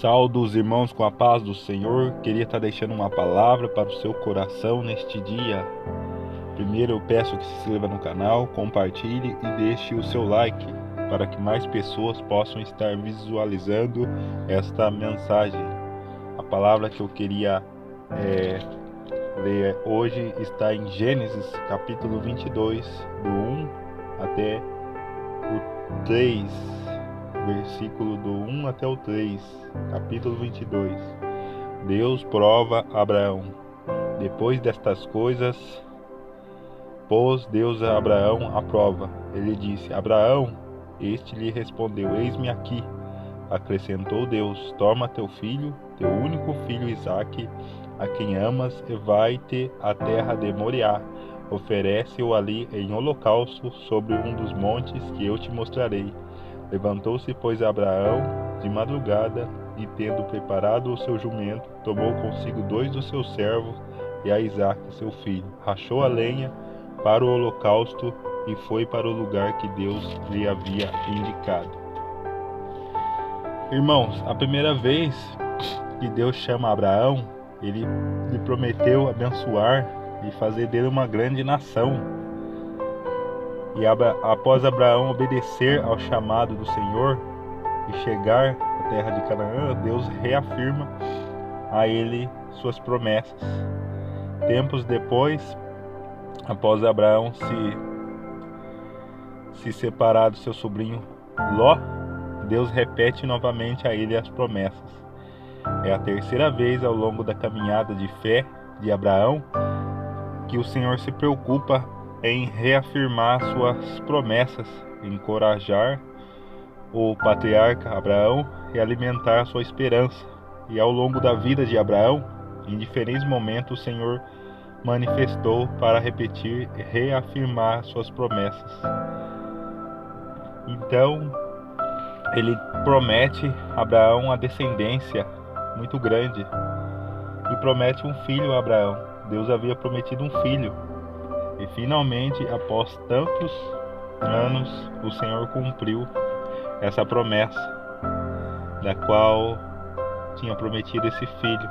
Saúdo os irmãos com a paz do Senhor. Queria estar deixando uma palavra para o seu coração neste dia. Primeiro eu peço que se inscreva no canal, compartilhe e deixe o seu like para que mais pessoas possam estar visualizando esta mensagem. A palavra que eu queria ler hoje está em Gênesis capítulo 22, do 1 até o 3. Versículo do 1 até o 3, capítulo 22. Deus prova Abraão. Depois destas coisas, pôs Deus a Abraão à prova. Ele disse: Abraão. Este lhe respondeu: Eis-me aqui. Acrescentou Deus: Toma teu filho, teu único filho Isaque, a quem amas, e vai-te à terra de Moriá. Oferece-o ali em holocausto sobre um dos montes que eu te mostrarei. Levantou-se, pois, Abraão de madrugada, e tendo preparado o seu jumento, tomou consigo 2 dos seus servos e a Isaque, seu filho. Rachou a lenha para o holocausto e foi para o lugar que Deus lhe havia indicado. Irmãos, a primeira vez que Deus chama Abraão, ele lhe prometeu abençoar e fazer dele uma grande nação. E após Abraão obedecer ao chamado do Senhor e chegar à terra de Canaã, Deus reafirma a ele suas promessas. Tempos depois, após Abraão se separar do seu sobrinho Ló, Deus repete novamente a ele as promessas. É a terceira vez ao longo da caminhada de fé de Abraão que o Senhor se preocupa em reafirmar suas promessas, encorajar o patriarca Abraão e alimentar sua esperança. E ao longo da vida de Abraão, em diferentes momentos, o Senhor manifestou para repetir e reafirmar suas promessas. Então, ele promete a Abraão a descendência muito grande e promete um filho a Abraão. Deus havia prometido um filho. E finalmente, após tantos anos, o Senhor cumpriu essa promessa, da qual tinha prometido esse filho,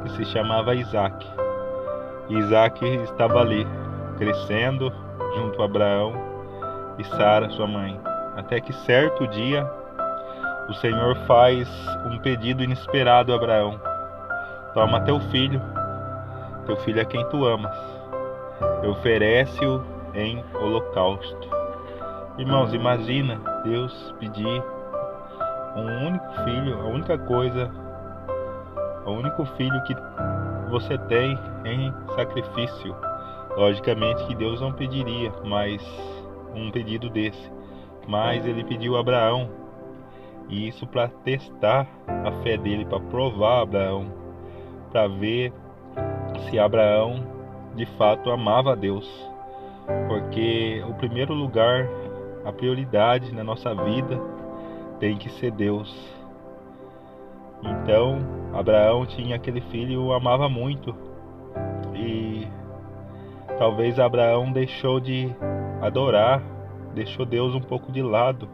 que se chamava Isaque. E Isaque estava ali, crescendo junto a Abraão e Sara, sua mãe. Até que certo dia, o Senhor faz um pedido inesperado a Abraão: Toma teu filho a quem tu amas, oferece-o em holocausto. Irmãos, imagina Deus pedir um único filho, o único filho que você tem em sacrifício. Logicamente que Deus não pediria mais um pedido desse, mas ele pediu a Abraão, e isso para testar a fé dele, para provar Abraão, para ver se Abraão de fato amava a Deus, porque o primeiro lugar, a prioridade na nossa vida tem que ser Deus. Então Abraão tinha aquele filho e o amava muito, e talvez Abraão deixou de adorar, deixou Deus um pouco de lado.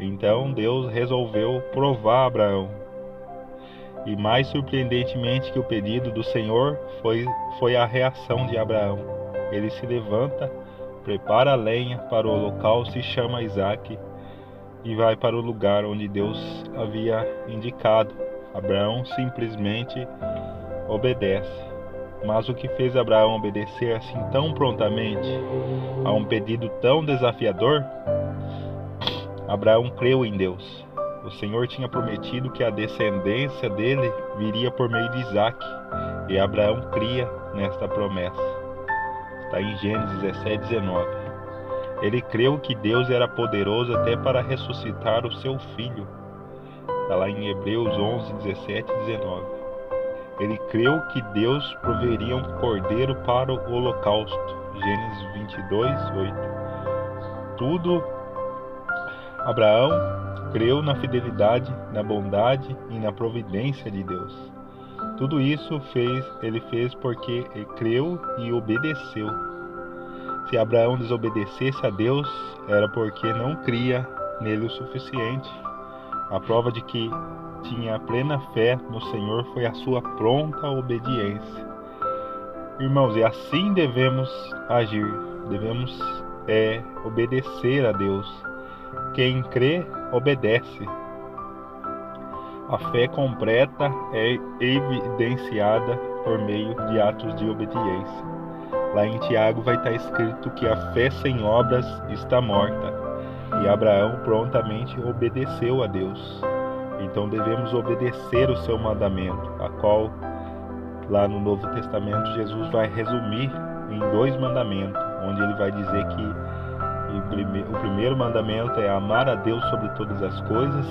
Então Deus resolveu provar Abraão. E mais surpreendentemente que o pedido do Senhor foi a reação de Abraão. Ele se levanta, prepara a lenha para o holocausto e chama Isaque e vai para o lugar onde Deus havia indicado. Abraão simplesmente obedece. Mas o que fez Abraão obedecer assim tão prontamente a um pedido tão desafiador? Abraão creu em Deus. O Senhor tinha prometido que a descendência dele viria por meio de Isaque, e Abraão cria nesta promessa. Está em Gênesis 17:19. Ele creu que Deus era poderoso até para ressuscitar o seu filho. Está lá em Hebreus 11:17-19. Ele creu que Deus proveria um cordeiro para o holocausto. Gênesis 22:8. Tudo Abraão creu na fidelidade, na bondade e na providência de Deus. Tudo isso ele fez porque ele creu e obedeceu. Se Abraão desobedecesse a Deus, era porque não cria nele o suficiente. A prova de que tinha plena fé no Senhor foi a sua pronta obediência. Irmãos, e assim devemos agir, devemos obedecer a Deus. Quem crê, obedece. A fé completa é evidenciada por meio de atos de obediência. Lá em Tiago vai estar escrito que a fé sem obras está morta. E Abraão prontamente obedeceu a Deus. Então devemos obedecer o seu mandamento, a qual lá no Novo Testamento Jesus vai resumir em 2 mandamentos, onde ele vai dizer que o primeiro mandamento é amar a Deus sobre todas as coisas,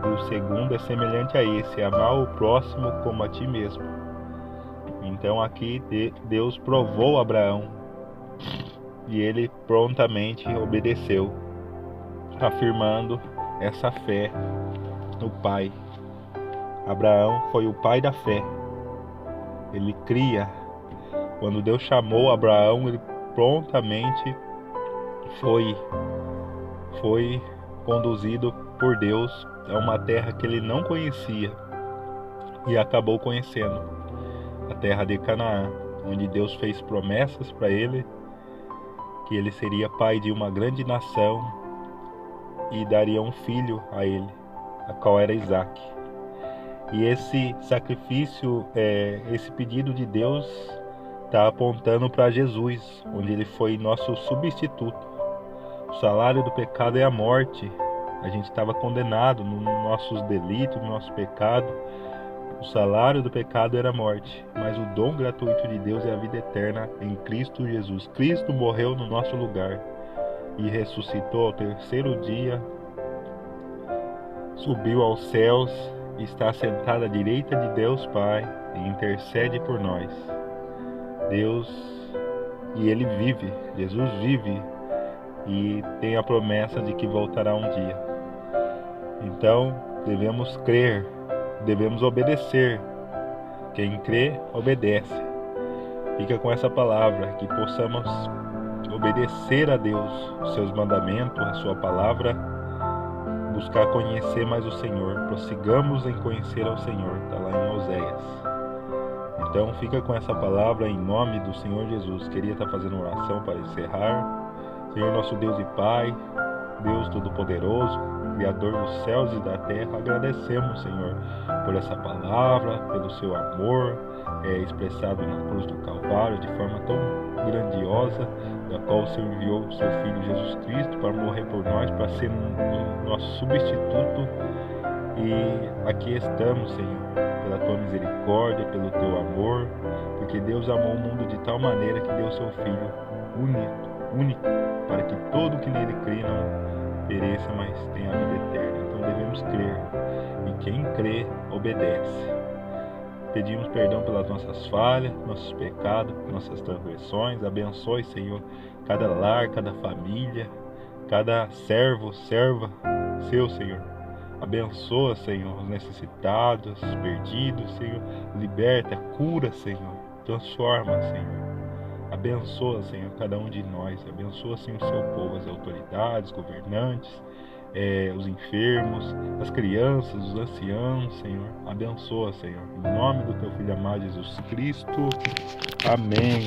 e o segundo é semelhante a esse, amar o próximo como a ti mesmo. Então aqui Deus provou Abraão e ele prontamente obedeceu, afirmando essa fé no Pai. Abraão foi o pai da fé. Ele cria. Quando Deus chamou Abraão, ele prontamente foi conduzido por Deus a uma terra que ele não conhecia e acabou conhecendo, a terra de Canaã, onde Deus fez promessas para ele, que ele seria pai de uma grande nação e daria um filho a ele, a qual era Isaque. E esse sacrifício, esse pedido de Deus está apontando para Jesus, onde ele foi nosso substituto. O salário do pecado é a morte. A gente estava condenado nos nossos delitos, no nosso pecado. O salário do pecado era a morte, mas o dom gratuito de Deus é a vida eterna em Cristo Jesus. Cristo morreu no nosso lugar e ressuscitou ao 3º dia, subiu aos céus e está sentado à direita de Deus Pai e intercede por nós. Ele vive, Jesus vive e tem a promessa de que voltará um dia. Então devemos crer, devemos obedecer. Quem crê, obedece. Fica com essa palavra, que possamos obedecer a Deus, os seus mandamentos, a sua palavra, buscar conhecer mais o Senhor. Prossigamos em conhecer ao Senhor, está lá em Oséias. Então fica com essa palavra em nome do Senhor Jesus. Queria estar fazendo uma oração para encerrar. Senhor nosso Deus e Pai, Deus Todo-Poderoso, Criador dos céus e da terra, agradecemos, Senhor, por essa palavra, pelo seu amor expressado na cruz do Calvário de forma tão grandiosa, da qual o Senhor enviou o seu Filho Jesus Cristo para morrer por nós, para ser nosso substituto. E aqui estamos, Senhor, pela tua misericórdia, pelo teu amor, porque Deus amou o mundo de tal maneira que deu o seu Filho único, para que todo que nele crê não pereça, mas tenha a vida eterna. Então devemos crer, e quem crê, obedece. Pedimos perdão pelas nossas falhas, nossos pecados, nossas transgressões. Abençoe, Senhor, cada lar, cada família, cada servo, serva seu, Senhor. Abençoa, Senhor, os necessitados, os perdidos, Senhor. Liberta, cura, Senhor. Transforma, Senhor. Abençoa, Senhor, cada um de nós. Abençoa, Senhor, o seu povo, as autoridades, governantes, os enfermos, as crianças, os anciãos, Senhor. Abençoa, Senhor. Em nome do teu Filho amado Jesus Cristo. Amém.